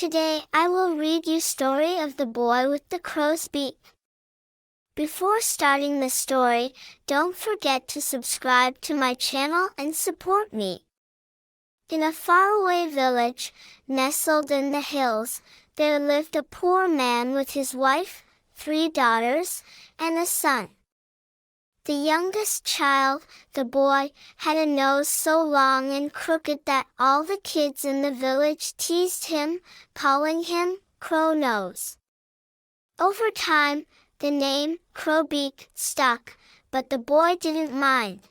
Today I will read you story of the boy with the crow's beak. Before starting the story, don't forget to subscribe to my channel and support me. In a faraway village, nestled in the hills, there lived a poor man with his wife, 3 daughters, and a son. The youngest child, the boy, had a nose so long and crooked that all the kids in the village teased him, calling him Crow Nose. Over time, the name Crow Beak stuck, but the boy didn't mind.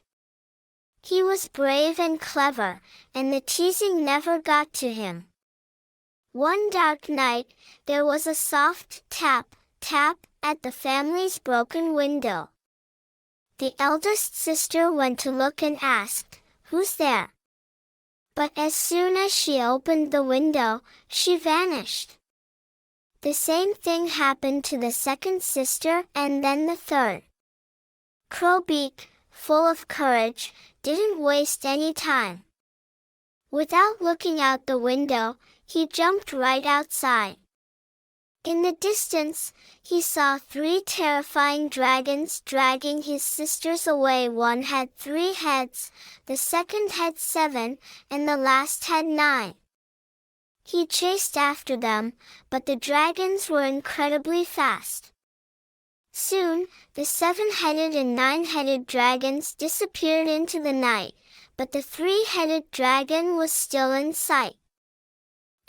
He was brave and clever, and the teasing never got to him. One dark night, there was a soft tap, tap, at the family's broken window. The eldest sister went to look and asked, "Who's there?" But as soon as she opened the window, she vanished. The same thing happened to the second sister and then the third. Crow Beak, full of courage, didn't waste any time. Without looking out the window, he jumped right outside. In the distance, he saw 3 terrifying dragons dragging his sisters away. One had 3 heads, the second had 7, and the last had 9. He chased after them, but the dragons were incredibly fast. Soon, the 7-headed and 9-headed dragons disappeared into the night, but the 3-headed dragon was still in sight.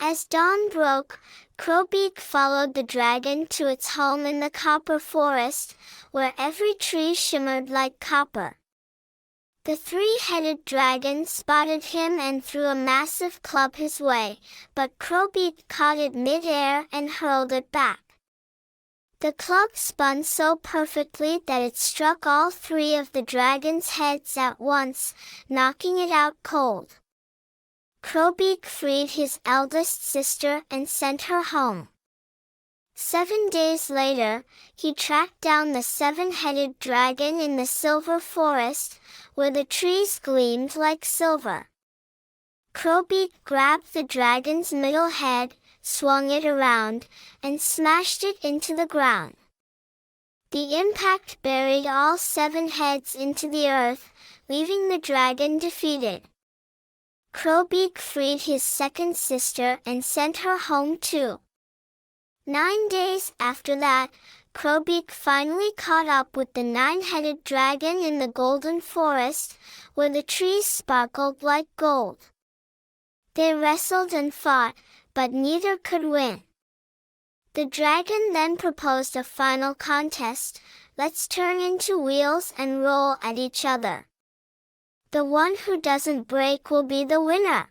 As dawn broke, Crow Beak followed the dragon to its home in the copper forest, where every tree shimmered like copper. The 3-headed dragon spotted him and threw a massive club his way, but Crow Beak caught it mid-air and hurled it back. The club spun so perfectly that it struck all 3 of the dragon's heads at once, knocking it out cold. Crow Beak freed his eldest sister and sent her home. 7 days later, he tracked down the 7-headed dragon in the silver forest, where the trees gleamed like silver. Crow Beak grabbed the dragon's middle head, swung it around, and smashed it into the ground. The impact buried all 7 heads into the earth, leaving the dragon defeated. Crow Beak freed his second sister and sent her home too. 9 days after that, Crow Beak finally caught up with the 9-headed dragon in the golden forest, where the trees sparkled like gold. They wrestled and fought, but neither could win. The dragon then proposed a final contest: "Let's turn into wheels and roll at each other. The one who doesn't break will be the winner."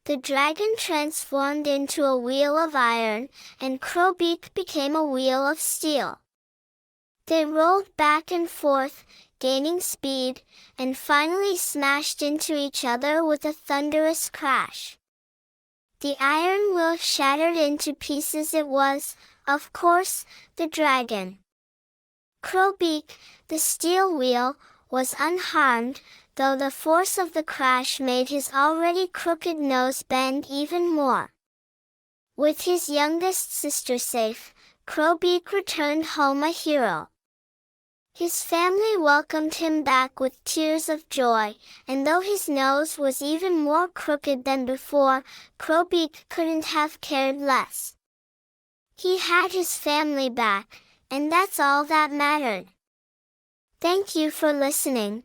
The dragon transformed into a wheel of iron, and Crow Beak became a wheel of steel. They rolled back and forth, gaining speed, and finally smashed into each other with a thunderous crash. The iron wheel shattered into pieces. It was, of course, the dragon. Crow Beak, the steel wheel, was unharmed, though the force of the crash made his already crooked nose bend even more. With his youngest sister safe, Crow Beak returned home a hero. His family welcomed him back with tears of joy, and though his nose was even more crooked than before, Crow Beak couldn't have cared less. He had his family back, and that's all that mattered. Thank you for listening.